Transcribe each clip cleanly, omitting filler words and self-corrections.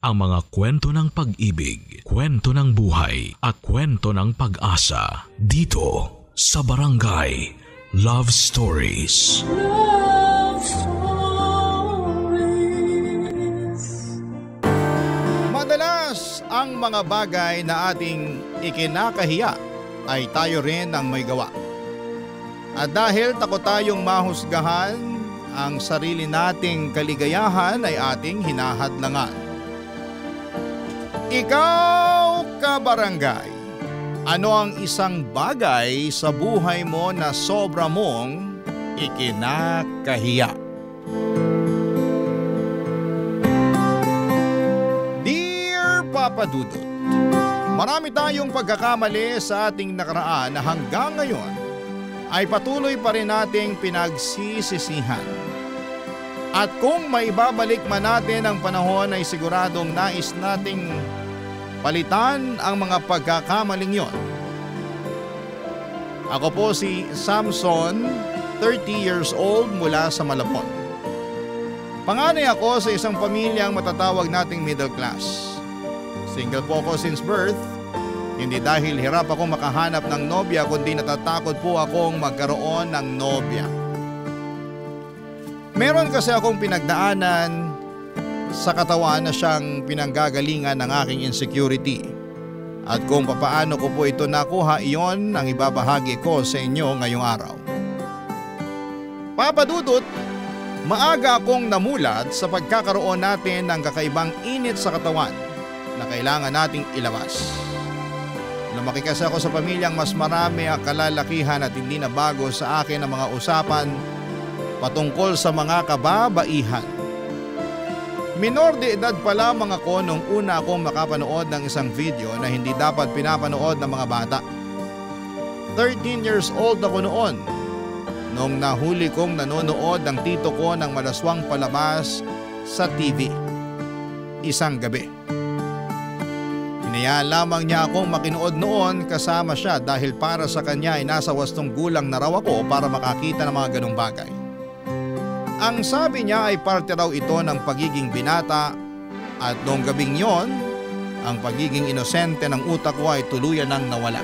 ang mga kwento ng pag-ibig, kwento ng buhay at kwento ng pag-asa dito sa Barangay Love Stories. Love Stories. Madalas ang mga bagay na ating ikinakahiya ay tayo rin ang may gawa. At dahil takot tayong mahusgahan, ang sarili nating kaligayahan ay ating hinahadlangan. Ikaw, kabarangay, ano ang isang bagay sa buhay mo na sobra mong ikinakahiya? Dear Papa Dudut, marami tayong pagkakamali sa ating nakaraan na hanggang ngayon ay patuloy pa rin nating pinagsisisihan. At kung may babalik man natin ang panahon ay siguradong nais nating palitan ang mga pagkakamaling yon. Ako po si Samson, 30 years old mula sa Malabon. Panganay ako sa isang pamilyang matatawag nating middle class. Single po ako since birth. Hindi dahil hirap ako makahanap ng nobya kundi natatakot po akong magkaroon ng nobya. Meron kasi akong pinagdaanan sa katawan na siyang pinanggagalingan ng aking insecurity. At kung papaano ko po ito nakuha, iyon ang ibabahagi ko sa inyo ngayong araw. Papa Dudut, maaga akong namulat sa pagkakaroon natin ng kakaibang init sa katawan na kailangan nating ilabas. Lumaki kasi ako sa pamilyang mas marami ang kalalakihan at hindi na bago sa akin ang mga usapan patungkol sa mga kababaihan. Minor de edad pa lamang ako nung una akong makapanood ng isang video na hindi dapat pinapanood ng mga bata. 13 years old ako noon nung nahuli kong nanonood ng tito ko ng malaswang palabas sa TV. Isang gabi. Hinayaan lamang niya akong makinood noon kasama siya dahil para sa kanya ay nasa 8 gulang na raw ako para makakita ng mga ganong bagay. Ang sabi niya ay parte raw ito ng pagiging binata at noong gabing yon, ang pagiging inosente ng utak ko ay tuluyan nang nawala.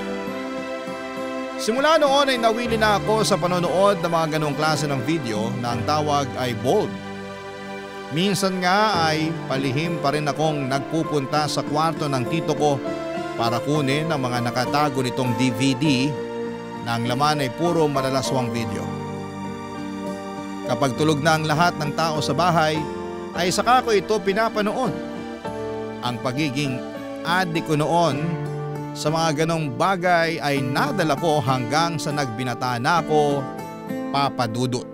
Simula noon ay nawili na ako sa panonood ng mga ganong klase ng video na ang tawag ay bold. Minsan nga ay palihim pa rin akong nagpupunta sa kwarto ng tito ko para kunin ang mga nakatago nitong DVD na ang laman ay puro malalaswang video. Kapag tulog na ang lahat ng tao sa bahay ay saka ko ito pinapanood. Ang pagiging addict ko noon sa mga ganong bagay ay nadala ko hanggang sa nagbinata na ako, Papa Dudut.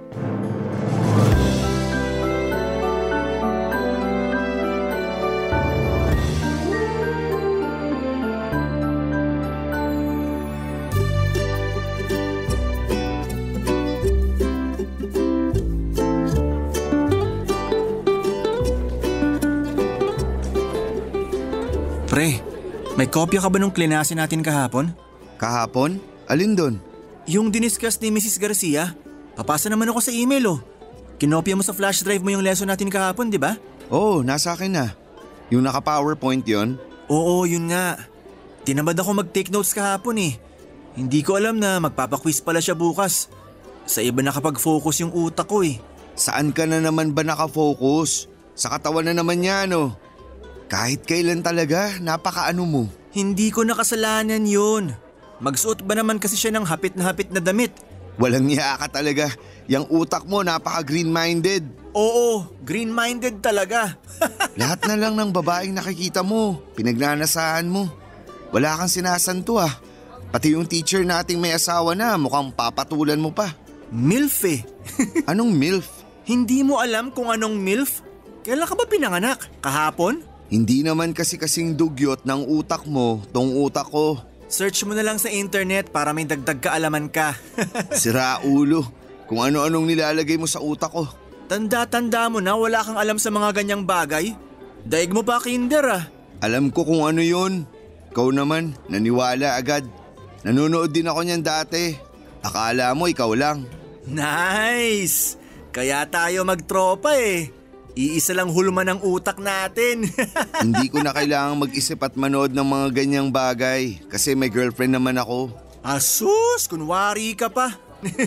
Pre, may kopya ka ba nung klinase natin kahapon? Kahapon? Alin doon? Yung diniscuss ni Mrs. Garcia. Papasa naman ako sa email oh. Kinopya mo sa flash drive mo yung lesson natin kahapon, di ba? Oo, nasa akin na. Yung naka-PowerPoint yon? Oo, yun nga. Tinamad ako mag-take notes kahapon eh. Hindi ko alam na magpapaquiz pala siya bukas. Sa iba nakapag-focus yung utak ko eh. Saan ka na naman ba nakafocus? Sa katawan na naman niya, no? Kahit kailan talaga, napakaano mo. Hindi ko nakasalanan yun. Magsuot ba naman kasi siya ng hapit na damit? Walang niya ka talaga. Yang utak mo napaka-green-minded. Oo, green-minded talaga. Lahat na lang ng babaeng nakikita mo, pinagnanasahan mo. Wala kang sinasanto ah. Pati yung teacher nating may asawa na mukhang papatulan mo pa. MILF eh. Anong MILF? Hindi mo alam kung anong MILF? Kailan ka ba pinanganak? Kahapon? Hindi naman kasi kasing dugyot ng utak mo, tong utak ko. Search mo na lang sa internet para may dagdag kaalaman ka. Sira ulo, kung ano-anong nilalagay mo sa utak ko. Tanda-tanda mo na wala kang alam sa mga ganyang bagay. Daig mo pa kinder ah. Alam ko kung ano yun. Ikaw naman, naniwala agad. Nanonood din ako niyan dati. Akala mo ikaw lang. Nice! Kaya tayo magtropa eh. Iisa lang hulma ng utak natin. Hindi ko na kailangang mag-isip at manood ng mga ganyang bagay kasi may girlfriend naman ako. Asus, kunwari ka pa.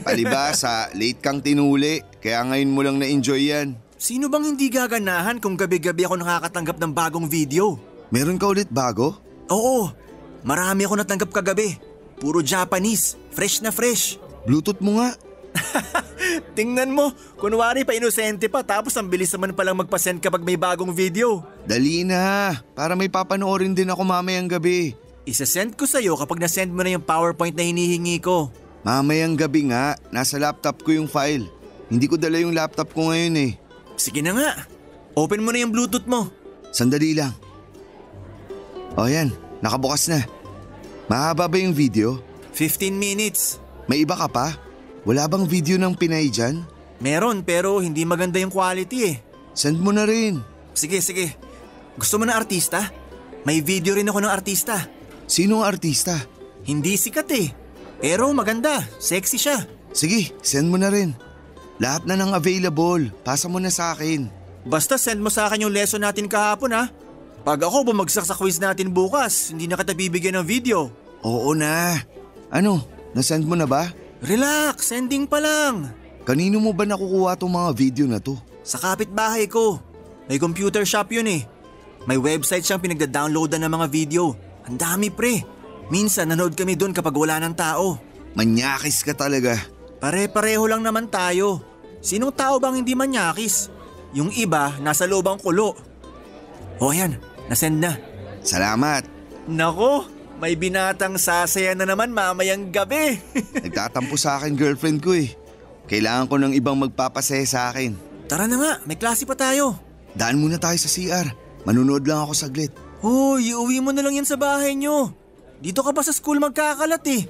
Palibasa, late kang tinuli kaya ngayon mo lang na-enjoy yan. Sino bang hindi gaganahan kung gabi-gabi ako nakakatanggap ng bagong video? Meron ka ulit bago? Oo, marami ako natanggap kagabi. Puro Japanese, fresh na fresh. Bluetooth mo nga. Tingnan mo, kunwari pa inosente pa tapos ang bilis naman palang magpasend kapag may bagong video. Dali na, para may papanoorin din ako mamayang gabi. Isasend ko sa'yo kapag nasend mo na yung PowerPoint na hinihingi ko. Mamayang gabi nga, nasa laptop ko yung file. Hindi ko dala yung laptop ko ngayon eh. Sige na nga, open mo na yung Bluetooth mo. Sandali lang. O yan, nakabukas na. Mahaba ba yung video? 15 minutes. May iba ka pa? Wala bang video ng Pinay dyan? Meron pero hindi maganda yung quality eh. Send mo na rin. Sige. Gusto mo na artista? May video rin ako ng artista. Sino ang artista? Hindi sikat eh. Pero maganda, sexy siya. Sige, send mo na rin. Lahat na ng available, pasa mo na sa akin. Basta send mo sa akin yung lesson natin kahapon ha. Pag ako bumagsak sa quiz natin bukas, hindi na kita bibigyan ng video. Oo na. Ano, nasend mo na ba? Relax, sending pa lang. Kanino mo ba nakukuha tong mga video na to? Sa kapitbahay ko. May computer shop yun eh. May website siyang pinagda-downloadan ng mga video. Ang dami pre. Minsan nanood kami doon kapag wala ng tao. Manyakis ka talaga. Pare-pareho lang naman tayo. Sinong tao bang hindi manyakis? Yung iba nasa loob ang kulo. O yan, nasend na. Salamat. Nako, may binatang sasaya na naman mamayang gabi. Nagtatampo sa akin girlfriend ko eh. Kailangan ko ng ibang magpapasaya sa akin. Tara na nga, may klase pa tayo. Daan muna tayo sa CR. Manunood lang ako saglit. Hoy, iuwi mo na lang yan sa bahay nyo. Dito ka pa sa school magkakalat eh.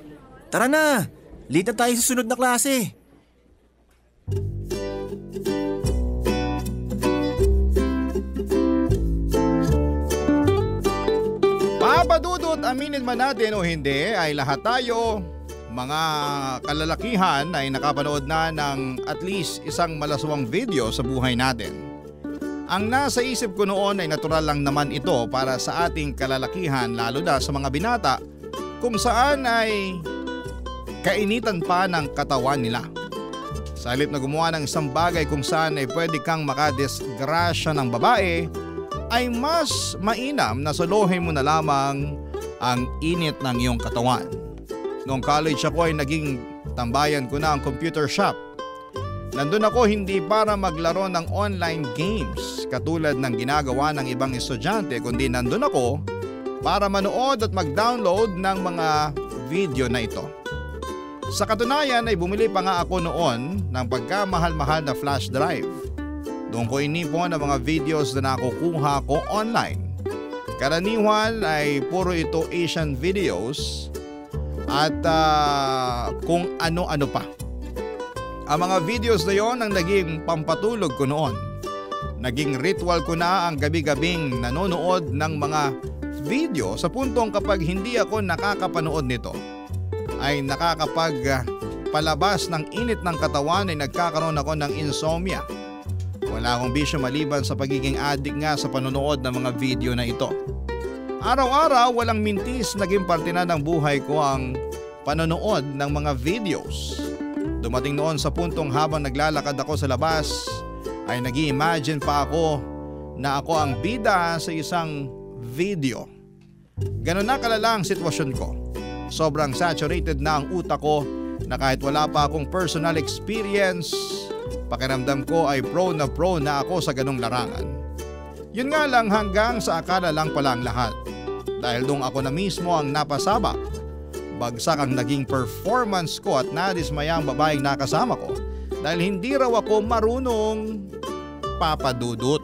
Tara na, late na tayo sa sunod na klase. Papadudot, aminin man natin o hindi ay lahat tayo, mga kalalakihan ay nakapanood na ng at least isang malaswang video sa buhay natin. Ang nasa isip ko noon ay natural lang naman ito para sa ating kalalakihan lalo na sa mga binata kung saan ay kainitan pa ng katawan nila. Sa halip na gumawa ng isang bagay kung saan ay pwede kang makadisgrasya ng babae, ay mas mainam na suluhin mo na lamang ang init ng iyong katawan. Noong college ako ay naging tambayan ko na ang computer shop. Nandun ako hindi para maglaro ng online games katulad ng ginagawa ng ibang estudyante kundi nandun ako para manood at mag-download ng mga video na ito. Sa katunayan ay bumili pa nga ako noon ng pagkamahal-mahal na flash drive. Doon ko inipon ang mga videos na nakukuha ko online. Karaniwan ay puro ito Asian videos at kung ano-ano pa. Ang mga videos na yon ang naging pampatulog ko noon. Naging ritual ko na ang gabi-gabing nanonood ng mga video sa puntong kapag hindi ako nakakapanood nito ay nakakapagpalabas ng init ng katawan ay nagkakaroon ako ng insomnia. Wala akong bisyo maliban sa pagiging addict nga sa panonood ng mga video na ito. Araw-araw walang mintis naging parte na ng buhay ko ang panonood ng mga videos. Dumating noon sa puntong habang naglalakad ako sa labas ay nag-i-imagine pa ako na ako ang bida sa isang video. Ganon na kalala ang sitwasyon ko. Sobrang saturated na ang utak ko na kahit wala pa akong personal experience, pakiramdam ko ay pro na ako sa ganong larangan. Yun nga lang hanggang sa akala lang pala ang lahat. Dahil doon ako na mismo ang napasabak. Bagsak ang naging performance ko at nadismaya ang babaeng nakasama ko dahil hindi raw ako marunong papadudot.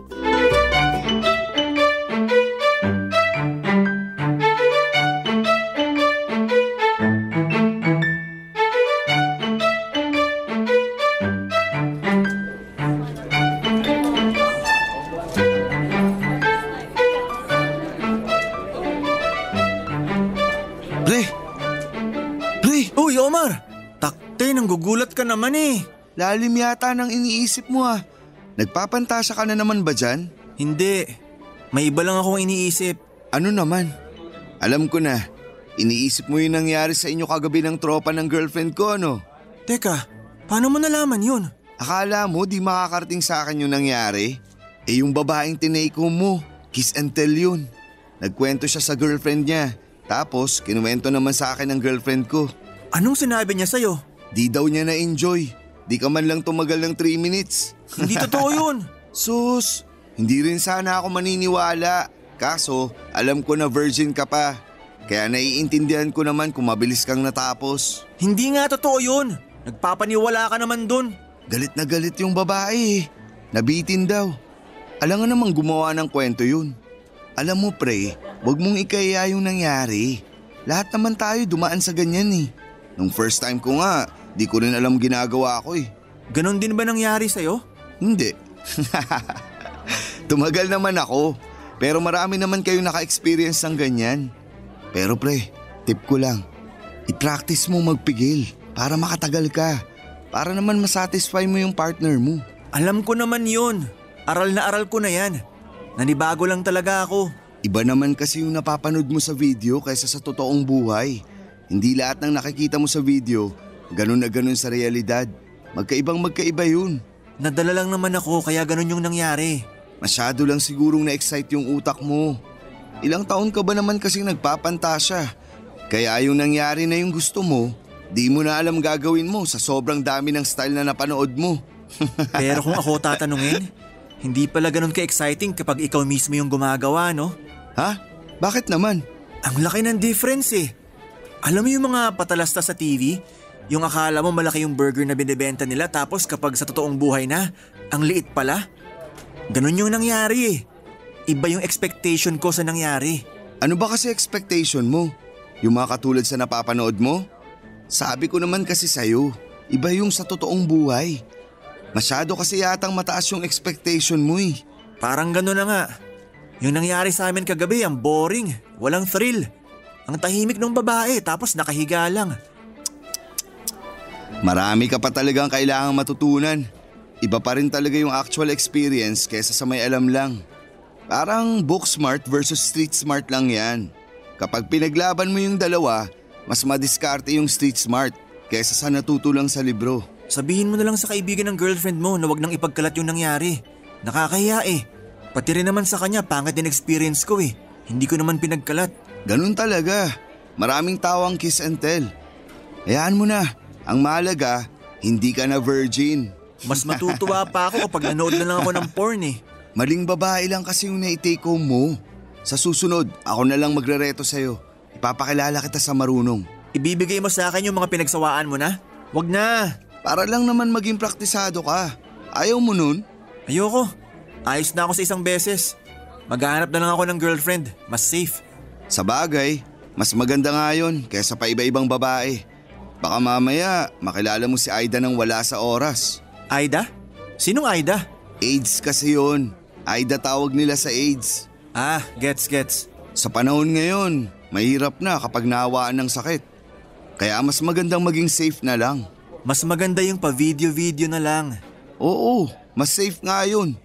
Uy Omar, takte nanggugulat ka naman eh. Lalim yata ng iniisip mo ah. Nagpapantasya ka na naman ba dyan? Hindi. May iba lang akong iniisip. Ano naman? Alam ko na, iniisip mo yung nangyari sa inyo kagabi ng tropa ng girlfriend ko, ano? Teka, paano mo nalaman yun? Akala mo di makakarating sa akin yung nangyari? Eh yung babaeng tinake home mo, kiss and tell yun. Nagkwento siya sa girlfriend niya, tapos kinuwento naman sa akin ng girlfriend ko. Anong sinabi niya sa'yo? Di daw niya na-enjoy, di ka man lang tumagal ng 3 minutes. Hindi totoo yun. Sus, hindi rin sana ako maniniwala. Kaso, alam ko na virgin ka pa. Kaya naiintindihan ko naman kung mabilis kang natapos. Hindi nga totoo yun. Nagpapaniwala ka naman dun. Galit na galit yung babae. Nabitin daw. Alam nga namang gumawa ng kwento yun. Alam mo pre, wag mong ikaya yung nangyari. Lahat naman tayo dumaan sa ganyan eh. Nung first time ko nga, di ko rin alam ginagawa ko eh. Ganon din ba nangyari sa'yo? Hindi. Tumagal naman ako. Pero marami naman kayong naka-experience ng ganyan. Pero pre, tip ko lang. I-practice mo magpigil para makatagal ka. Para naman masatisfy mo yung partner mo. Alam ko naman yun. Aral na aral ko na yan. Nanibago lang talaga ako. Iba naman kasi yung napapanood mo sa video kaysa sa totoong buhay. Hindi lahat ng nakikita mo sa video, ganun na ganun sa realidad. Magkaibang-magkaiba yun. Nadala lang naman ako kaya ganun yung nangyari. Masyado lang sigurong na-excite yung utak mo. Ilang taon ka ba naman kasing nagpapantasya? Kaya yung nangyari na yung gusto mo, di mo na alam gagawin mo sa sobrang dami ng style na napanood mo. Pero kung ako tatanungin, hindi pala ganun ka-exciting kapag ikaw mismo yung gumagawa, no? Ha? Bakit naman? Ang laki ng difference eh. Alam mo yung mga patalasta sa TV? Yung akala mo malaki yung burger na binibenta nila tapos kapag sa totoong buhay na, ang liit pala. Ganun yung nangyari eh. Iba yung expectation ko sa nangyari. Ano ba kasi expectation mo? Yung mga katulad sa napapanood mo? Sabi ko naman kasi sa'yo, iba yung sa totoong buhay. Masyado kasi yatang mataas yung expectation mo eh. Parang gano'n na nga. Yung nangyari sa amin kagabi ang boring, walang thrill. Ang tahimik ng babae tapos nakahiga lang. Marami ka pa talagang kailangang matutunan. Iba pa rin talaga yung actual experience kaysa sa may alam lang. Parang book smart versus street smart lang yan. Kapag pinaglaban mo yung dalawa, mas madiskarte yung street smart kaysa sa natuto lang sa libro. Sabihin mo na lang sa kaibigan ng girlfriend mo na wag nang ipagkalat yung nangyari. Nakakahiya eh. Pati rin naman sa kanya pangit din experience ko eh. Hindi ko naman pinagkalat. Ganun talaga. Maraming tao ang kiss and tell. Hayaan mo na. Ang mahalaga, hindi ka na virgin. Mas matutuwa pa ako kapag nanood na lang ako ng porn eh. Maling babae lang kasi yung na-take home mo. Sa susunod, ako na lang magrereto sa'yo. Ipapakilala kita sa marunong. Ibibigay mo sa akin yung mga pinagsawaan mo na? Wag na. Para lang naman maging praktisado ka. Ayaw mo nun? Ayoko. Ayos na ako sa isang beses. Maghahanap na lang ako ng girlfriend. Mas safe. Sa bagay, mas maganda nga yun kaysa pa iba-ibang babae. Baka mamaya makilala mo si Aida nang wala sa oras. Aida? Sinong Aida? AIDS kasi yun. Aida tawag nila sa AIDS. Ah, gets. Sa panahon ngayon, mahirap na kapag naawaan ng sakit. Kaya mas magandang maging safe na lang. Mas maganda yung pa-video-video na lang. Oo, mas safe nga yun.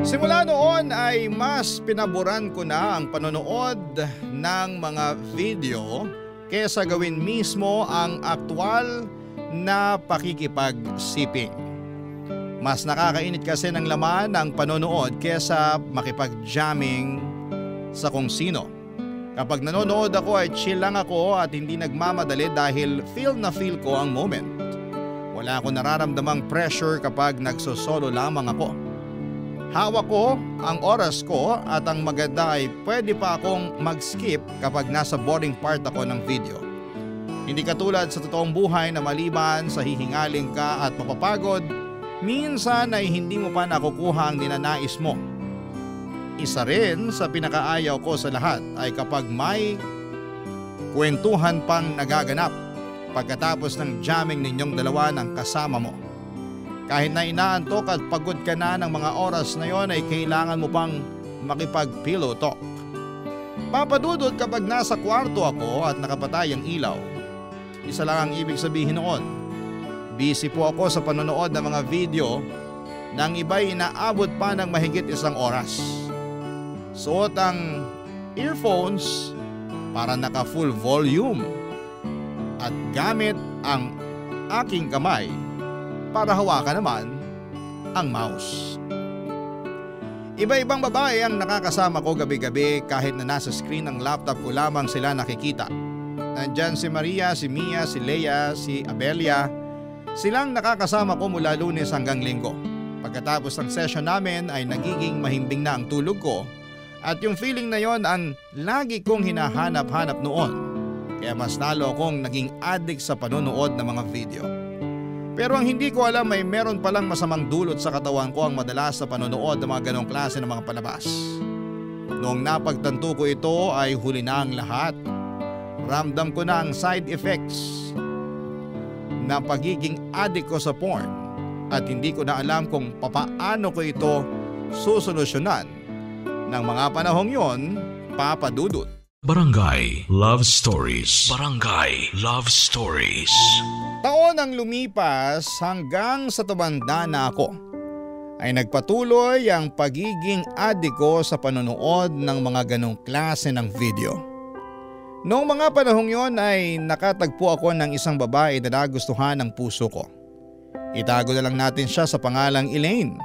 Simula noon ay mas pinaboran ko na ang panonood ng mga video kesa gawin mismo ang aktwal na pakikipagsiping. Mas nakakainit kasi ng laman ng panonood kesa makipag-jamming sa kung sino. Kapag nanonood ako ay chill lang ako at hindi nagmamadali dahil feel na feel ko ang moment. Wala akong nararamdamang pressure kapag nagsosolo lamang ako. Hawak ko ang oras ko at ang maganda ay pwede pa akong mag-skip kapag nasa boring part ako ng video. Hindi katulad sa totoong buhay na maliban sa hihingaling ka at mapapagod, minsan ay hindi mo pa nakukuha ang ninanais mo. Isa rin sa pinakaayaw ko sa lahat ay kapag may kwentuhan pang nagaganap pagkatapos ng jamming ninyong dalawa ng kasama mo. Kahit na inaantok at pagod ka na ng mga oras na yon ay kailangan mo pang makipag-pillow talk. Papadudod kapag nasa kwarto ako at nakapatay ang ilaw. Isa lang ang ibig sabihin noon. Busy po ako sa panonood ng mga video nang iba'y inaabot pa ng mahigit 1 oras. Suot ang earphones para naka full volume at gamit ang aking kamay para hawakan naman ang mouse. Iba-ibang babae ang nakakasama ko gabi-gabi kahit na nasa screen ng laptop ko lamang sila nakikita. Nandyan si Maria, si Mia, si Leia, si Abelia. Silang nakakasama ko mula Lunes hanggang Linggo. Pagkatapos ng session namin ay nagiging mahimbing na ang tulog ko at yung feeling na yon ang lagi kong hinahanap-hanap noon. Kaya mas lalo akong naging addict sa panonood ng mga video. Pero ang hindi ko alam ay meron palang masamang dulot sa katawan ko ang madalas sa panonood ng mga ganong klase ng mga palabas. Noong napagtanto ko ito ay huli na ang lahat. Ramdam ko na ang side effects na pagiging addict ko sa porn at hindi ko na alam kung papaano ko ito susolusyonan. Ng mga panahong yon, Papa Dudut. Barangay Love Stories. Barangay Love Stories. Taon ang lumipas hanggang sa tumanda na ako ay nagpatuloy ang pagiging addict ko sa panonood ng mga ganong klase ng video. Noong mga panahong yon ay nakatagpo ako ng isang babae na nagustuhan ng puso ko. Itago na lang natin siya sa pangalang Elaine.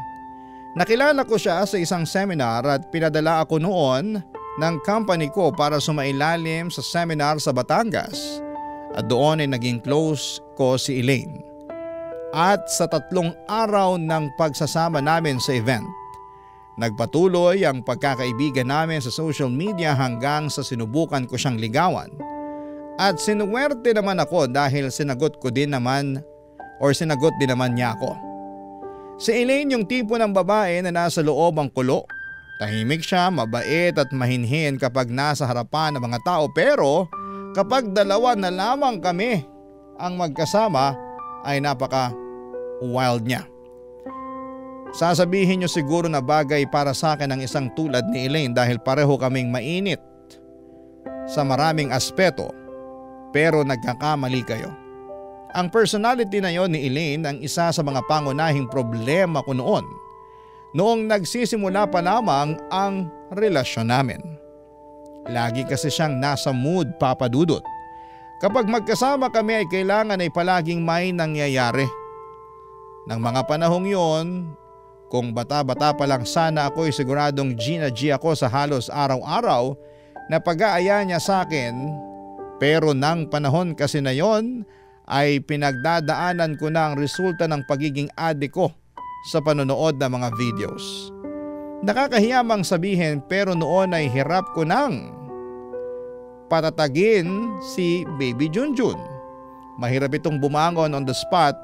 Nakilala ko siya sa isang seminar at pinadala ako noon ng company ko para sumailalim sa seminar sa Batangas. At doon ay naging close ko si Elaine. At sa 3 araw ng pagsasama namin sa event, nagpatuloy ang pagkakaibigan namin sa social media hanggang sa sinubukan ko siyang ligawan. At sinuwerte naman ako dahil sinagot din naman niya ako. Si Elaine yung tipo ng babae na nasa loob ang kulo. Tahimik siya, mabait at mahinhin kapag nasa harapan ng mga tao pero kapag dalawa na lamang kami ang magkasama ay napaka-wild niya. Sasabihin niyo siguro na bagay para sa akin ang isang tulad ni Elaine dahil pareho kaming mainit sa maraming aspeto pero nagkakamali kayo. Ang personality na yon ni Elaine ang isa sa mga pangunahing problema ko noong nagsisimula pa lamang ang relasyon namin. Lagi kasi siyang nasa mood, Papa Dudut. Kapag magkasama kami ay kailangan ay palaging may nangyayari. Nang mga panahong yon, kung bata-bata pa lang sana ako ay siguradong G na G ako sa halos araw-araw na pag-aaya niya sa akin. Pero nang panahon kasi na yon ay pinagdadaanan ko na ang resulta ng pagiging addict ko sa panonood ng mga videos. Nakakahiyamang sabihin pero noon ay hirap ko nang patatagin si Baby Junjun. Mahirap itong bumangon on the spot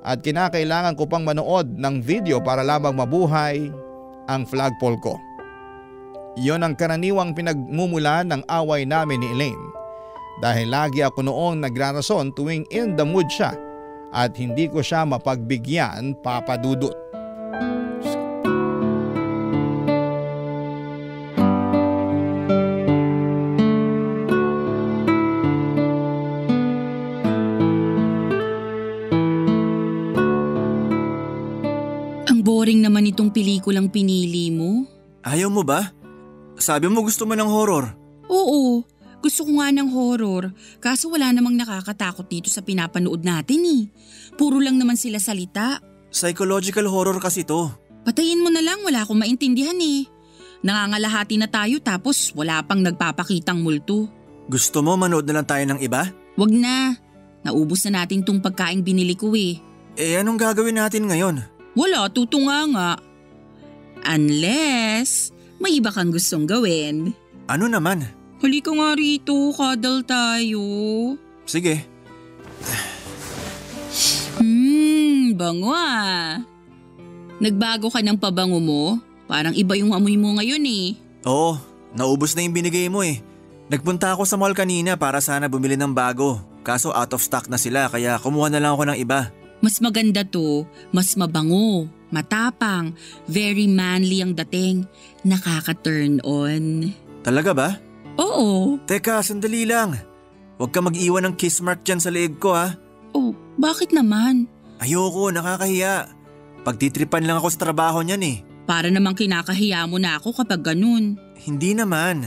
at kinakailangan ko pang manood ng video para lamang mabuhay ang flagpole ko. Iyon ang karaniwang pinagmumulan ng away namin ni Elaine. Dahil lagi ako noong nagrarason tuwing in the mood siya at hindi ko siya mapagbigyan, Papa Dudut. Ang boring naman itong pelikulang pinili mo. Ayaw mo ba? Sabi mo gusto mo ng horror. Oo. Gusto ko nga ng horror, kaso wala namang nakakatakot dito sa pinapanood natin eh. Puro lang naman sila salita. Psychological horror kasi to. Patayin mo na lang, wala akong maintindihan eh. Nangangalahati na tayo tapos wala pang nagpapakitang multo. Gusto mo manood na lang tayo ng iba? Wag na, naubos na natin tong pagkaing binili ko eh. Eh anong gagawin natin ngayon? Wala, tutunga nga. Unless may iba kang gustong gawin. Ano naman? Halika nga rito, cuddle tayo. Sige. Bango ah. Nagbago ka ng pabango mo? Parang iba yung amoy mo ngayon eh. Oo, naubos na yung binigay mo eh. Nagpunta ako sa mall kanina para sana bumili ng bago. Kaso out of stock na sila kaya kumuha na lang ako ng iba. Mas maganda to, mas mabango, matapang, very manly ang dating. Nakaka-turn on. Talaga ba? Oo. Teka, sandali lang. Huwag ka mag-iwan ng kiss mark dyan sa leeg ko ha. Oh, bakit naman? Ayoko, nakakahiya. Pagtitripan lang ako sa trabaho niyan eh. Para namang kinakahiya mo na ako kapag ganun. Hindi naman.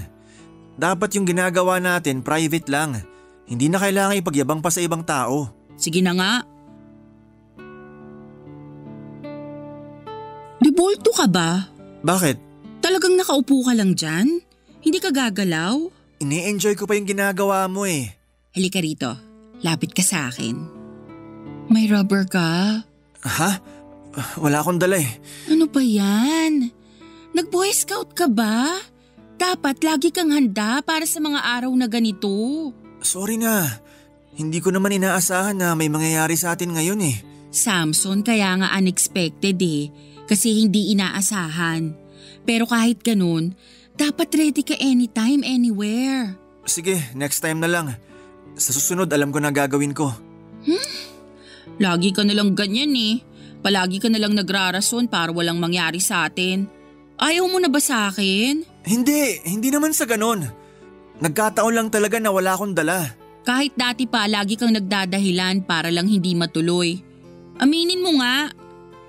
Dapat yung ginagawa natin private lang. Hindi na kailangan ipagyabang pa sa ibang tao. Sige na nga. Debolto ka ba? Bakit? Talagang nakaupo ka lang dyan? Hindi ka gagalaw? Ini-enjoy ko pa yung ginagawa mo eh. Halika rito. Lapit ka sa akin. May rubber ka? Ha? Wala akong dala eh. Ano ba yan? Nag-boy scout ka ba? Dapat lagi kang handa para sa mga araw na ganito. Sorry na. Hindi ko naman inaasahan na may mangyayari sa atin ngayon eh. Samson, kaya nga unexpected eh. Kasi hindi inaasahan. Pero kahit ganun, dapat ready ka anytime, anywhere. Sige, next time na lang. Sa susunod alam ko na gagawin ko. Lagi ka nalang ganyan eh. Palagi ka nalang nagrarason para walang mangyari sa atin. Ayaw mo na ba sa akin? Hindi naman sa ganon. Nagkataon lang talaga na wala akong dala. Kahit dati pa lagi kang nagdadahilan para lang hindi matuloy. Aminin mo nga,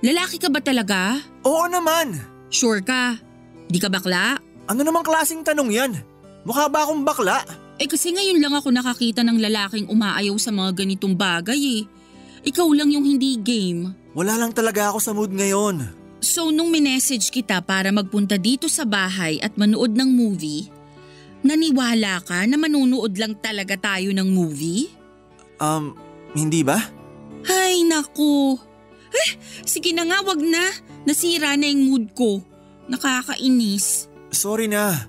lalaki ka ba talaga? Oo naman. Sure ka? Di ka bakla? Ano namang klaseng tanong yan? Mukha ba akong bakla? Eh kasi ngayon lang ako nakakita ng lalaking umaayaw sa mga ganitong bagay eh. Ikaw lang yung hindi game. Wala lang talaga ako sa mood ngayon. So nung minessage kita para magpunta dito sa bahay at manood ng movie, naniwala ka na manunood lang talaga tayo ng movie? Hindi ba? Ay naku. Sige na nga, wag na. Nasira na yung mood ko. Nakakainis. Sorry na.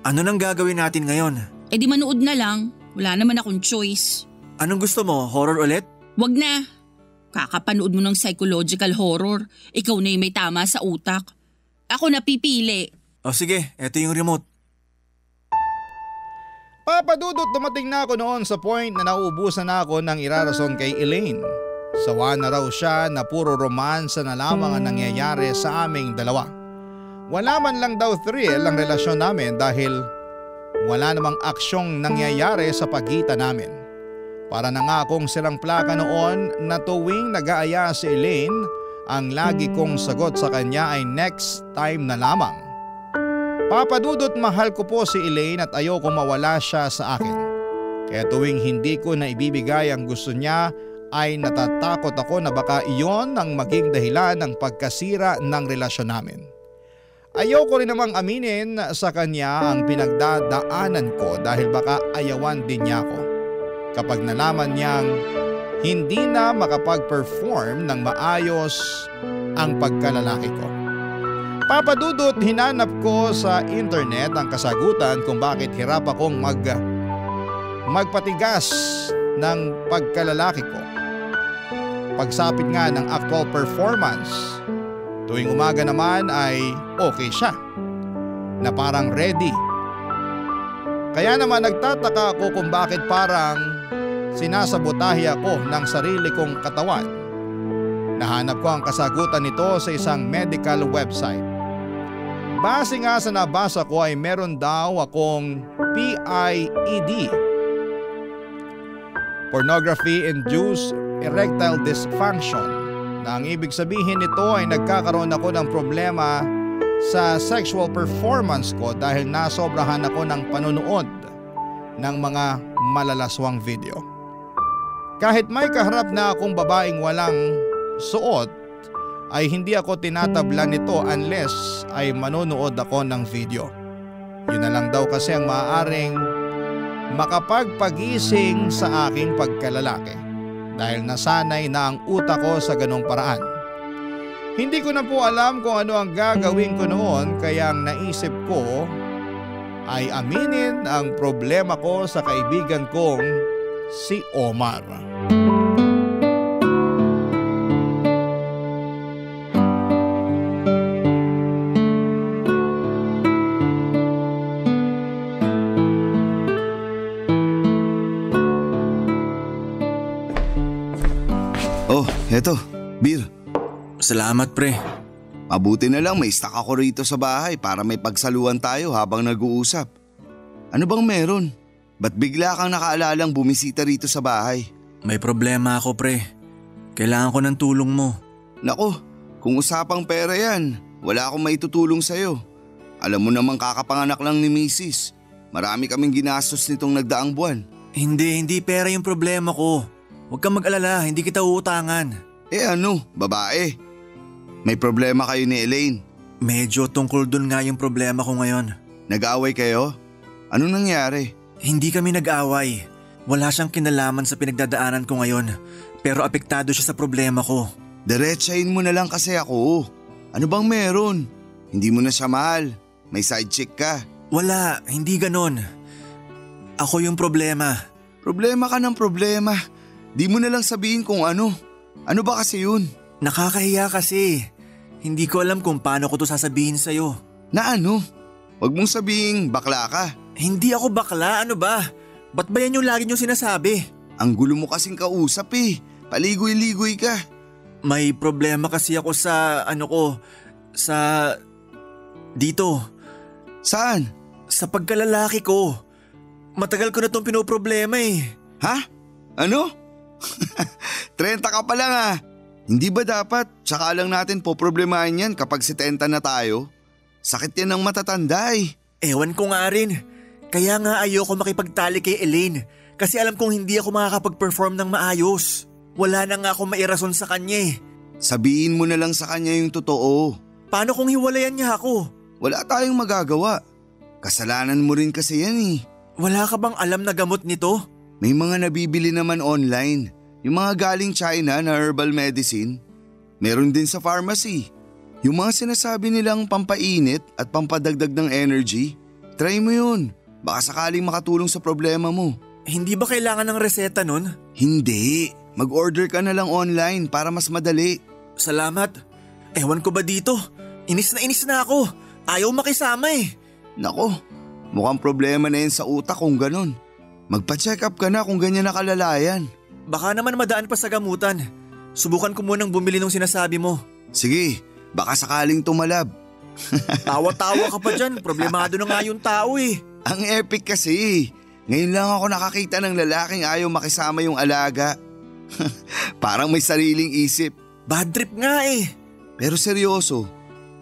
Ano nang gagawin natin ngayon? Eh di manood na lang. Wala naman akong choice. Anong gusto mo? Horror ulit? Wag na. Kakapanood mo ng psychological horror. Ikaw na yung may tama sa utak. Ako na pipili. O sige, eto yung remote. Papadudot, dumating na ako noon sa point na nauubusan na ako ng irarason kay Elaine. Sawa na raw siya na puro romansa na lamang ang nangyayari sa aming dalawa. Wala man lang daw thrill ang relasyon namin dahil wala namang aksyong nangyayari sa pagitan namin. Para na nga akong silang plaka noon na tuwing nag-aaya si Elaine, ang lagi kong sagot sa kanya ay next time na lamang. Papadudot, mahal ko po si Elaine at ayoko mawala siya sa akin. Kaya tuwing hindi ko na ibibigay ang gusto niya ay natatakot ako na baka iyon ang maging dahilan ng pagkasira ng relasyon namin. Ayoko rin namang aminin sa kanya ang pinagdadaanan ko dahil baka ayawan din niya ako kapag nalaman niyang hindi na makapag-perform ng maayos ang pagkalalaki ko. Papadudot, hinanap ko sa internet ang kasagutan kung bakit hirap akong magpatigas ng pagkalalaki ko. Pagsapit nga ng actual performance, tuwing umaga naman ay okay siya, na parang ready. Kaya naman nagtataka ako kung bakit parang sinasabotahe ako ng sarili kong katawan. Nahanap ko ang kasagutan nito sa isang medical website. Base nga sa nabasa ko ay meron daw akong PIED, Pornography-Induced Erectile Dysfunction, na ang ibig sabihin nito ay nagkakaroon ako ng problema sa sexual performance ko dahil nasobrahan ako ng panonood ng mga malalaswang video. Kahit may kaharap na akong babaeng walang suot, ay hindi ako tinatablan nito unless ay manonood ako ng video. Yun na lang daw kasi ang maaaring makapagpagising sa aking pagkalalaki dahil nasanay na ang utak ko sa ganong paraan. Hindi ko na po alam kung ano ang gagawin ko noon, kaya ang naisip ko ay aminin ang problema ko sa kaibigan kong si Omar. Oh, eto, beer. Salamat pre. Mabuti na lang may stock ako rito sa bahay para may pagsaluhan tayo habang nag-uusap. Ano bang meron? Ba't bigla kang nakaalalang bumisita rito sa bahay? May problema ako pre. Kailangan ko ng tulong mo. Nako, kung usapang pera yan, wala akong maitutulong sa'yo. Alam mo namang kakapanganak lang ni Mrs. Marami kaming ginastos nitong nagdaang buwan. Hindi pera yung problema ko. Huwag kang mag-alala, hindi kita uutangan. Babae? May problema kayo ni Elaine? Medyo tungkol dun nga yung problema ko ngayon. Nag-aaway kayo? Anong nangyari? Hindi kami nag-aaway. Wala siyang kinalaman sa pinagdadaanan ko ngayon. Pero apektado siya sa problema ko. Diretsahin mo na lang kasi ako. Ano bang meron? Hindi mo na siya mahal. May side chick ka. Wala, hindi ganon. Ako yung problema. Problema ka ng problema. Di mo na lang sabihin kung ano. Ano ba kasi yun? Nakakahiya kasi. Hindi ko alam kung paano ko to sasabihin sa'yo. Na ano? Huwag mong sabihin bakla ka. Hindi ako bakla, ano ba? Ba't ba yan yung lagi niyong sinasabi? Ang gulo mo kasing kausap eh. Paligoy-ligoy ka. May problema kasi ako sa dito. Saan? Sa pagkalalaki ko. Matagal ko na itong pinoproblema eh. Ha? Ano? 30 ka pa lang ah. Hindi ba dapat tsaka lang natin poproblemahin yan kapag 70 na tayo? Sakit yan ng matatanda eh. Ewan ko nga rin. Kaya nga ayoko makipagtali kay Elaine. Kasi alam kong hindi ako makakapag-perform ng maayos. Wala na nga akong mairason sa kanya eh. Sabihin mo na lang sa kanya yung totoo. Paano kung hiwalayan niya ako? Wala tayong magagawa. Kasalanan mo rin kasi yan eh. Wala ka bang alam na gamot nito? May mga nabibili naman online. Yung mga galing China na herbal medicine. Meron din sa pharmacy. Yung mga sinasabi nilang pampainit at pampadagdag ng energy. Try mo yun. Baka sakaling makatulong sa problema mo. Hindi ba kailangan ng reseta nun? Hindi. Mag-order ka na lang online para mas madali. Salamat. Ewan ko ba dito? Inis na ako. Ayaw makisama eh. Nako, mukhang problema na yan sa utak kung ganun. Magpa-check up ka na kung ganyan na kalalayan. Baka naman madaan pa sa gamutan. Subukan ko munang bumili ng sinasabi mo. Sige, baka sakaling tumalab. Tawa-tawa ka pa dyan. Problemado na nga yung tao eh. Ang epic kasi. Ngayon lang ako nakakita ng lalaking ayaw makisama yung alaga. Parang may sariling isip. Bad trip nga eh. Pero seryoso,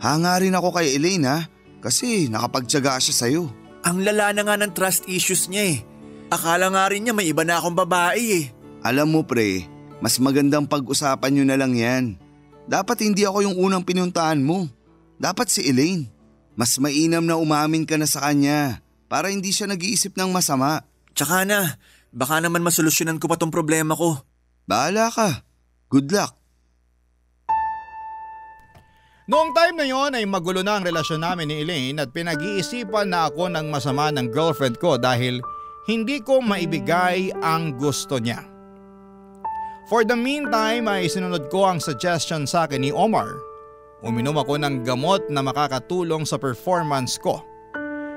hanga rin ako kay Elaine ha. Kasi nakapagtiyaga siya sa'yo. Ang lala na nga ng trust issues niya eh. Akala nga rin niya may iba na akong babae eh. Alam mo pre, mas magandang pag-usapan nyo na lang yan. Dapat hindi ako yung unang pinuntahan mo. Dapat si Elaine. Mas mainam na umamin ka na sa kanya para hindi siya nag-iisip ng masama. Tsaka na, baka naman masolusyonan ko pa tong problema ko. Bahala ka. Good luck. Noong time na yon ay magulo na ang relasyon namin ni Elaine at pinag-iisipan na ako ng masama ng girlfriend ko dahil hindi ko maibigay ang gusto niya. For the meantime ay sinunod ko ang suggestion sa akin ni Omar. Uminom ako ng gamot na makakatulong sa performance ko.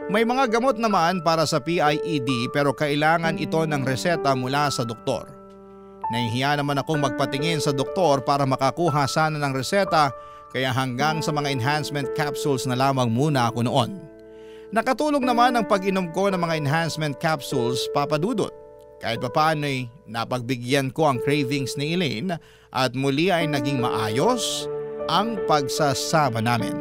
May mga gamot naman para sa PIED pero kailangan ito ng reseta mula sa doktor. Nahihiya naman akong magpatingin sa doktor para makakuha sana ng reseta. Kaya hanggang sa mga enhancement capsules na lamang muna ako noon. Nakatulong naman ang pag-inom ko ng mga enhancement capsules, Papa Dudut. Kahit papaano ay napagbigyan ko ang cravings ni Elaine at muli ay naging maayos ang pagsasama namin.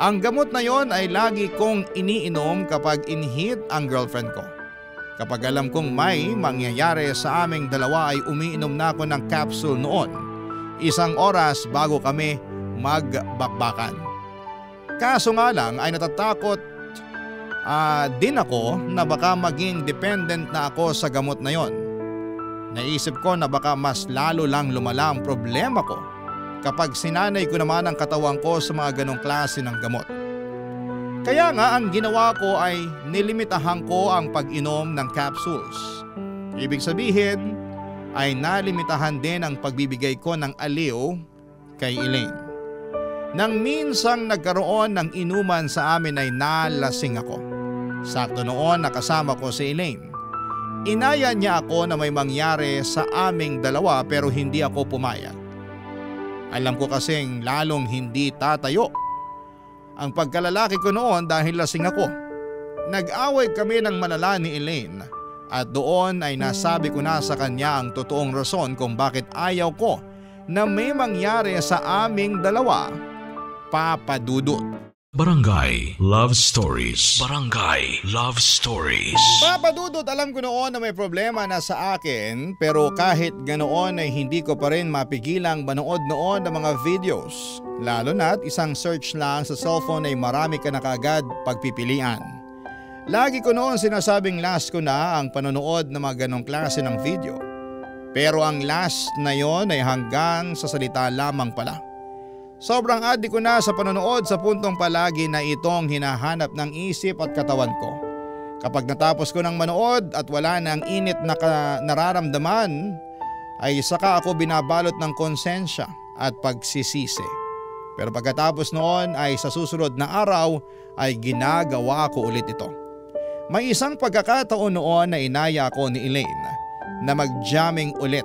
Ang gamot na yon ay lagi kong iniinom kapag inhit ang girlfriend ko. Kapag alam kong may mangyayari sa aming dalawa ay umiinom na ako ng capsule noon. 1 oras bago kami magbakbakan. Kaso nga lang ay natatakot din ako na baka maging dependent na ako sa gamot na yon. Naisip ko na baka mas lalo lang lumala ang problema ko kapag sinanay ko naman ang katawan ko sa mga ganong klase ng gamot. Kaya nga ang ginawa ko ay nilimitahan ko ang pag-inom ng capsules. Ibig sabihin ay nalimitahan din ang pagbibigay ko ng aliw kay Elaine. Nang minsang nagkaroon ng inuman sa amin ay nalasing ako. Sakto noon nakasama ko si Elaine. Inaya niya ako na may mangyari sa aming dalawa pero hindi ako pumayag. Alam ko kasing lalong hindi tatayo ang pagkalalaki ko noon dahil lasing ako. Nag-away kami ng malala ni Elaine At doon ay nasabi ko na sa kanya ang totoong rason kung bakit ayaw ko na may mangyari sa aming dalawa, Papa Dudut. Barangay Love Stories. Barangay Love Stories. Papa Dudut, alam ko noon na may problema na sa akin, pero kahit ganoon ay hindi ko pa rin mapigilang manood noon ng mga videos. Lalo na't isang search lang sa cellphone ay marami ka na kaagad pagpipilian. Lagi ko noon sinasabing last ko na ang panonood ng mga ganong klase ng video. Pero ang last na yon ay hanggang sa salita lamang pala. Sobrang addict ko na sa panonood sa puntong palagi na itong hinahanap ng isip at katawan ko. Kapag natapos ko ng manood at wala na ang init na nararamdaman, ay saka ako binabalot ng konsensya at pagsisisi. Pero pagkatapos noon ay sa susunod na araw ay ginagawa ko ulit ito. May isang pagkakataon noon na inaya ko ni Elaine na mag-jamming ulit.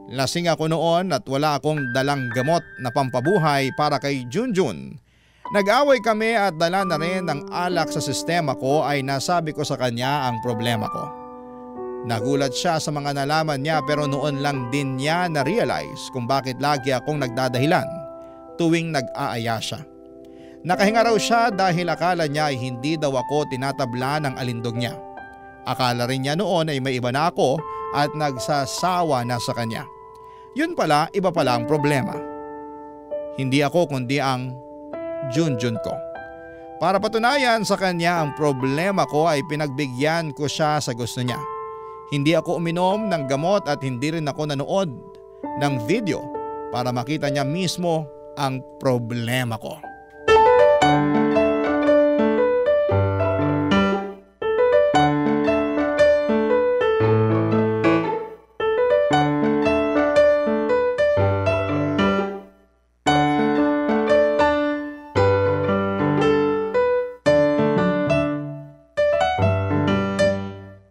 Lasing ako noon at wala akong dalang gamot na pampabuhay para kay Junjun. Nag-away kami at dala na rin ng alak sa sistema ko ay nasabi ko sa kanya ang problema ko. Nagulat siya sa mga nalaman niya pero noon lang din niya na-realize kung bakit lagi akong nagdadahilan tuwing nag-aaya siya. Nakahinga raw siya dahil akala niya ay hindi daw ako tinatabla ng alindog niya. Akala rin niya noon ay may iba na ako at nagsasawa na sa kanya. Yun pala, iba pala ang problema. Hindi ako kundi ang Junjun ko. Para patunayan sa kanya ang problema ko ay pinagbigyan ko siya sa gusto niya. Hindi ako uminom ng gamot at hindi rin ako nanood ng video para makita niya mismo ang problema ko.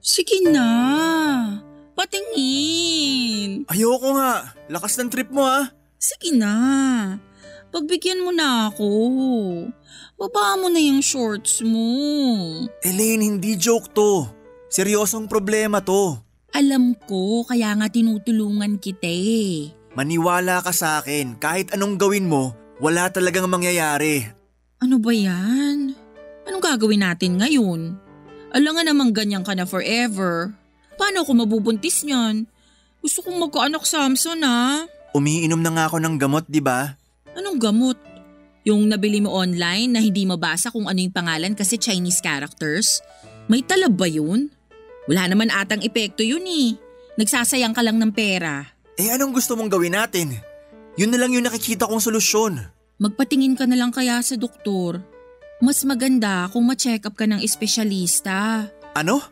Sige na, patingin. Ayoko nga. Lakas ng trip mo ha. Sige na, pagbigyan mo na ako. Baba mo na yung shorts mo. Elaine, hindi joke to. Seryosong problema to. Alam ko, kaya nga tinutulungan kita eh. Maniwala ka sa akin. Kahit anong gawin mo, wala talagang mangyayari. Ano ba yan? Anong gagawin natin ngayon? Alangan namang ganyan ka na forever. Paano ako mabubuntis niyan? Gusto kong magkaanak, Samson ha. Umiinom na nga ako ng gamot, di ba? Anong gamot? Yung nabili mo online na hindi mabasa kung ano yung pangalan kasi Chinese characters? May talab ba yun? Wala naman atang epekto yun eh. Nagsasayang ka lang ng pera. Eh anong gusto mong gawin natin? Yun na lang yung nakikita kong solusyon. Magpatingin ka na lang kaya sa doktor. Mas maganda kung ma-check up ka ng espesyalista. Ano?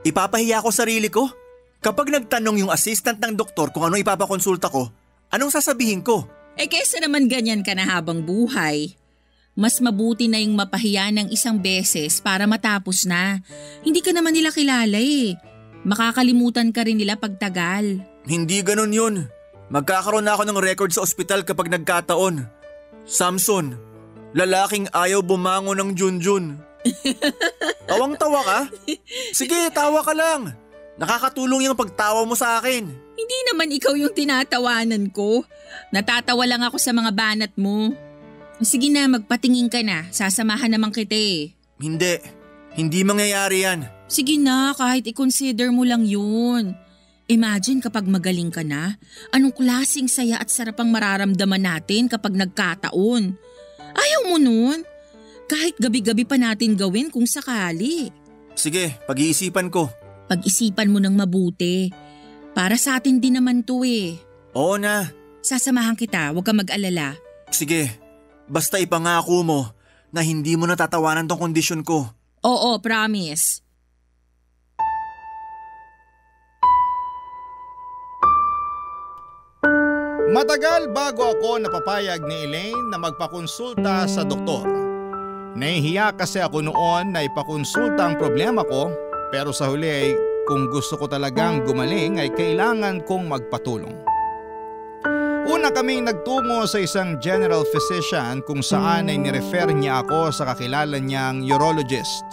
Ipapahiya ko sarili ko? Kapag nagtanong yung assistant ng doktor kung ano ipapakonsulta ko, anong sasabihin ko? Eh kesa naman ganyan ka na habang buhay. Mas mabuti na yung mapahiya ng isang beses para matapos na. Hindi ka naman nila kilala eh. Makakalimutan ka rin nila pagtagal. Hindi ganun yun. Magkakaroon na ako ng record sa ospital kapag nagkataon. Samson, lalaking ayaw bumangon ng Junjun. Tawang-tawa ka? Sige, tawa ka lang. Nakakatulong yung pagtawa mo sa akin. Hindi naman ikaw yung tinatawanan ko. Natatawa lang ako sa mga banat mo. Sige na, magpatingin ka na. Sasamahan naman kita eh. Hindi mangyayari yan. Sige na, kahit i-consider mo lang yun. Imagine kapag magaling ka na, anong klaseng saya at sarap ang mararamdaman natin kapag nagkataon. Ayaw mo nun? Kahit gabi-gabi pa natin gawin kung sakali. Sige, pag-iisipan ko. Pag-isipan mo ng mabuti. Para sa atin din naman to eh. Oo na. Sasamahan kita, huwag ka mag-alala. Sige, basta ipangako mo na hindi mo natatawanan tong kondisyon ko. Oo, promise. Matagal bago ako napapayag ni Elaine na magpakonsulta sa doktor. Nahihiya kasi ako noon na ipakonsulta ang problema ko, pero sa huli ay kung gusto ko talagang gumaling ay kailangan kong magpatulong. Una kaming nagtungo sa isang general physician kung saan ay nirefer niya ako sa kakilala niyang urologist.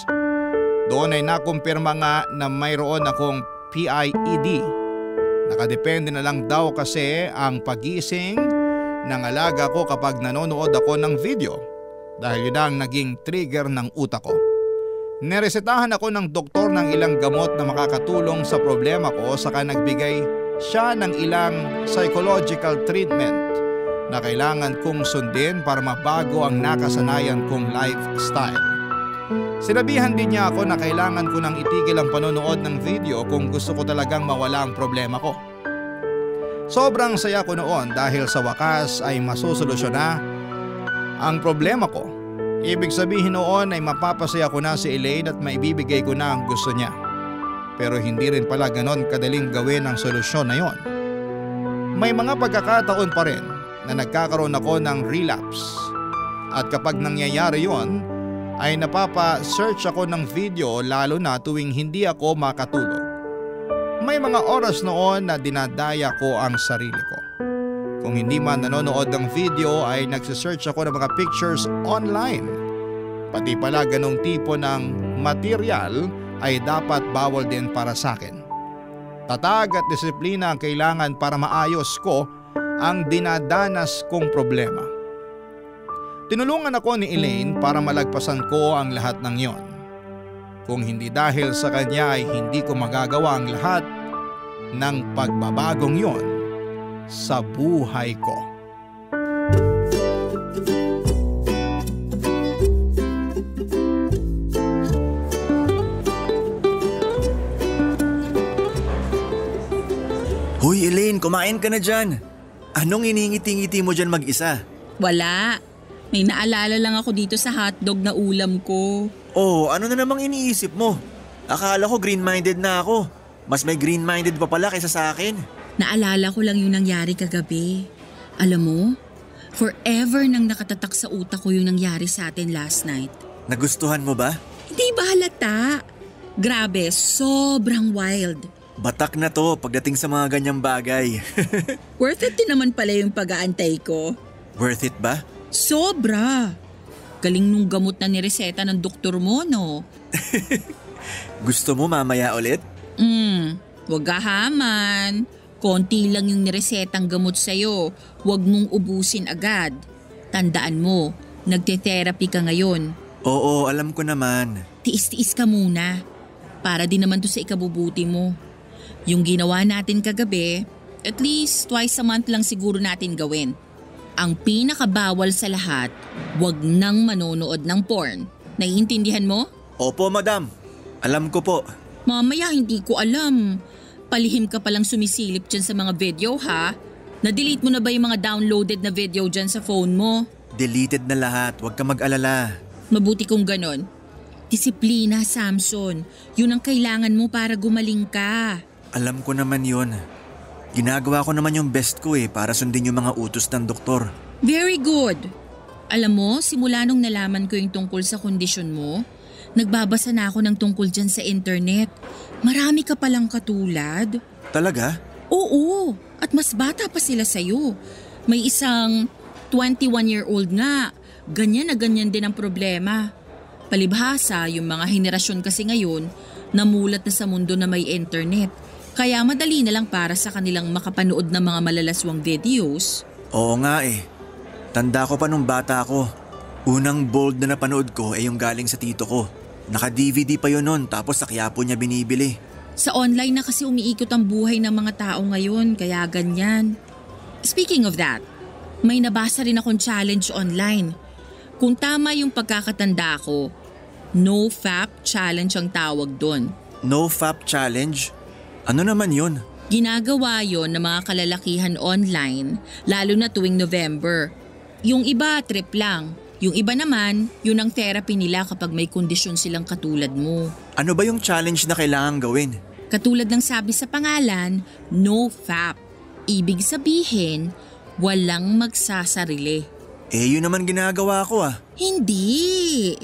Doon ay nakumpirma nga na mayroon akong PIED. Nakadepende na lang daw kasi ang pagising ng alaga ko kapag nanonood ako ng video dahil yun ang naging trigger ng utak ko. Neresetahan ako ng doktor ng ilang gamot na makakatulong sa problema ko saka nagbigay siya ng ilang psychological treatment na kailangan kong sundin para mabago ang nakasanayan kong lifestyle. Sinabihan din niya ako na kailangan ko nang itigil ang panonood ng video kung gusto ko talagang mawala ang problema ko. Sobrang saya ko noon dahil sa wakas ay masusolusyon na ang problema ko. Ibig sabihin noon ay mapapasaya ko na si Elaine at maibibigay ko na ang gusto niya. Pero hindi rin pala ganon kadaling gawin ang solusyon na yon. May mga pagkakataon pa rin na nagkakaroon ako ng relapse. At kapag nangyayari yon, ay napapa-search ako ng video lalo na tuwing hindi ako makatulog. May mga oras noon na dinadaya ko ang sarili ko. Kung hindi man nanonood ng video ay nagsisearch ako ng mga pictures online. Pati pala ganong tipo ng material ay dapat bawal din para sa akin. Tatag at disiplina ang kailangan para maayos ko ang dinadanas kong problema. Tinulungan ako ni Elaine para malagpasan ko ang lahat ng yon. Kung hindi dahil sa kanya ay hindi ko magagawa ang lahat ng pagbabagong yon sa buhay ko. Hoy Elaine, kumain ka na dyan. Anong iningiti-ngiti mo dyan mag-isa? Wala. May naalala lang ako dito sa hotdog na ulam ko. Oh, ano na namang iniisip mo? Akala ko green-minded na ako. Mas may green-minded pa pala kaysa sa akin. Naalala ko lang yung nangyari kagabi. Alam mo, forever nang nakatatak sa utak ko yung nangyari sa atin last night. Nagustuhan mo ba? Hindi ba halata? Grabe, sobrang wild. Batak na to pagdating sa mga ganyang bagay. Worth it din naman pala yung pag-aantay ko. Worth it ba? Sobra. Galing nung gamot na nireseta ng doktor mo, no? Gusto mo mamaya ulit? Wag gahaman. Konti lang yung niresetang gamot sa'yo. Huwag mong ubusin agad. Tandaan mo, nagte-therapy ka ngayon. Oo, alam ko naman. Tiis-tiis ka muna. Para din naman to sa ikabubuti mo. Yung ginawa natin kagabi, at least twice a month lang siguro natin gawin. Ang pinakabawal sa lahat, wag nang manonood ng porn. Naiintindihan mo? Opo, madam. Alam ko po. Mamaya hindi ko alam. Palihim ka palang sumisilip dyan sa mga video ha? Na-delete mo na ba yung mga downloaded na video dyan sa phone mo? Deleted na lahat, huwag ka mag-alala. Mabuti kung ganon. Disiplina, Samson. Yun ang kailangan mo para gumaling ka. Alam ko naman yun. Ginagawa ko naman yung best ko para sundin yung mga utos ng doktor. Very good. Alam mo, simula nung nalaman ko yung tungkol sa kondisyon mo, nagbabasa na ako ng tungkol dyan sa internet. Marami ka palang katulad. Talaga? Oo, at mas bata pa sila sa'yo. May isang 21-year-old nga. Ganyan na ganyan din ang problema. Palibhasa, yung mga henerasyon kasi ngayon, namulat na sa mundo na may internet. Kaya madali na lang para sa kanilang makapanood ng mga malalaswang videos. Oo nga Tanda ko pa nung bata ako. Unang bold na napanood ko yung galing sa tito ko. Naka-DVD pa yun nun tapos sa Quiapo niya binibili. Sa online na kasi umiikot ang buhay ng mga tao ngayon kaya ganyan. Speaking of that, may nabasa rin akong challenge online. Kung tama yung pagkakatanda ko, NoFap Challenge ang tawag doon. NoFap Challenge? Ano naman yun? Ginagawa yon ng mga kalalakihan online, lalo na tuwing November. Yung iba, trip lang. Yung iba naman, yun ang therapy nila kapag may kondisyon silang katulad mo. Ano ba yung challenge na kailangan gawin? Katulad ng sabi sa pangalan, NoFap. Ibig sabihin, walang magsasarili. Yun naman ginagawa ko Hindi.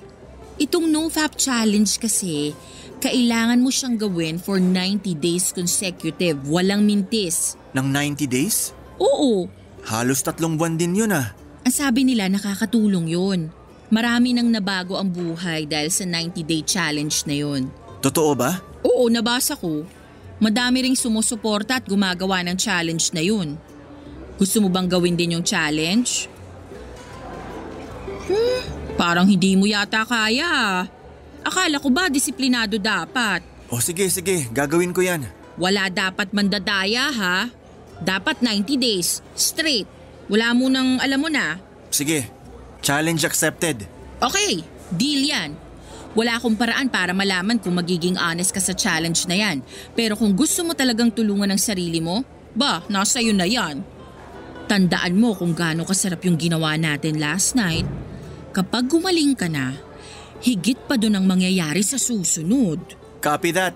Itong NoFap Challenge kasi, kailangan mo siyang gawin for 90 days consecutive, walang mintis. Ng 90 days? Oo. Halos 3 buwan din yun Ang sabi nila nakakatulong yun. Marami nang nabago ang buhay dahil sa 90-day challenge na yun. Totoo ba? Oo, nabasa ko. Madami ring sumusuporta at gumagawa ng challenge na yun. Gusto mo bang gawin din yung challenge? Parang hindi mo yata kaya. Akala ko ba disiplinado dapat? O sige, gagawin ko yan. Wala dapat mandadaya ha. Dapat 90 days, straight. Wala mo nang alam mo na. Sige, challenge accepted. Okay, deal yan. Wala akong paraan para malaman kung magiging honest ka sa challenge na yan. Pero kung gusto mo talagang tulungan ang sarili mo, nasa iyo na yan. Tandaan mo kung gaano kasarap yung ginawa natin last night. Kapag gumaling ka na, higit pa doon ang mangyayari sa susunod. Copy that.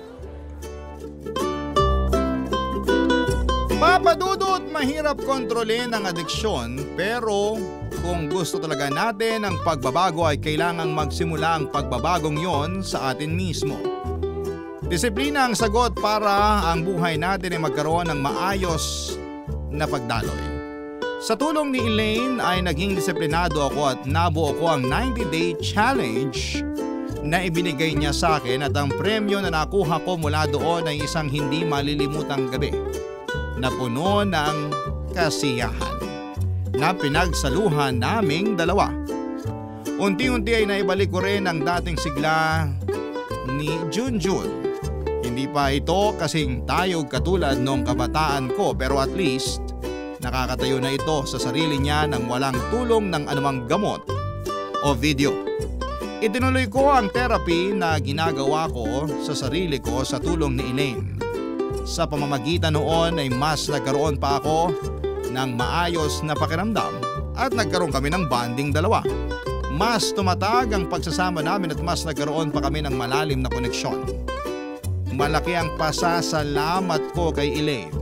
Papadudot, mahirap kontrolin ang adiksyon pero kung gusto talaga natin ang pagbabago ay kailangang magsimula ang pagbabagong yon sa atin mismo. Disiplina ang sagot para ang buhay natin ay magkaroon ng maayos na pagdaloy. Sa tulong ni Elaine ay naging disiplinado ako at nabuo ko ang 90-day challenge na ibinigay niya sa akin at ang premyo na nakuha ko mula doon ay isang hindi malilimutang gabi na puno ng kasiyahan na pinagsaluhan naming dalawa. Unti-unti ay naibalik ko rin ang dating sigla ni Junjun. Hindi pa ito kasing tayog katulad noong kabataan ko pero at least nakakatayo na ito sa sarili niya nang walang tulong ng anumang gamot o video. Itinuloy ko ang therapy na ginagawa ko sa sarili ko sa tulong ni Elaine. Sa pamamagitan noon ay mas nagkaroon pa ako ng maayos na pakiramdam at nagkaroon kami ng bonding dalawa. Mas tumatag ang pagsasama namin at mas nagkaroon pa kami ng malalim na koneksyon. Malaki ang pasasalamat ko kay Elaine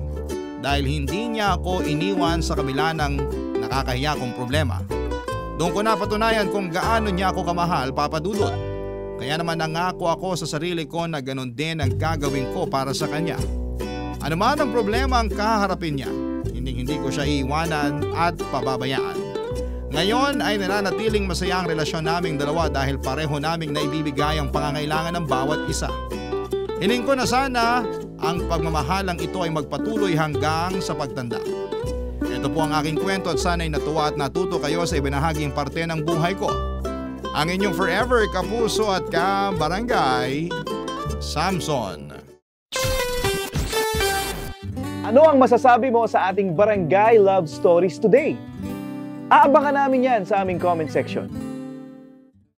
dahil hindi niya ako iniwan sa kabila ng nakakahiya kong problema. Doon ko napatunayan kung gaano niya ako kamahal, Papa Dudut. Kaya naman nangako ako sa sarili ko na ganun din ang gagawin ko para sa kanya. Ano man ang problema ang kaharapin niya, hindi ko siya iiwanan at pababayaan. Ngayon ay nananatiling masaya ang relasyon naming dalawa dahil pareho naming naibibigay ang pangangailangan ng bawat isa. Hiling ko na sana ang pagmamahalang ito ay magpatuloy hanggang sa pagtanda. Ito po ang aking kwento at sana'y natuwa at natuto kayo sa ibinahaging parte ng buhay ko. Ang inyong forever kapuso at kabarangay, Samson. Ano ang masasabi mo sa ating Barangay Love Stories today? Aabangan namin yan sa aming comment section.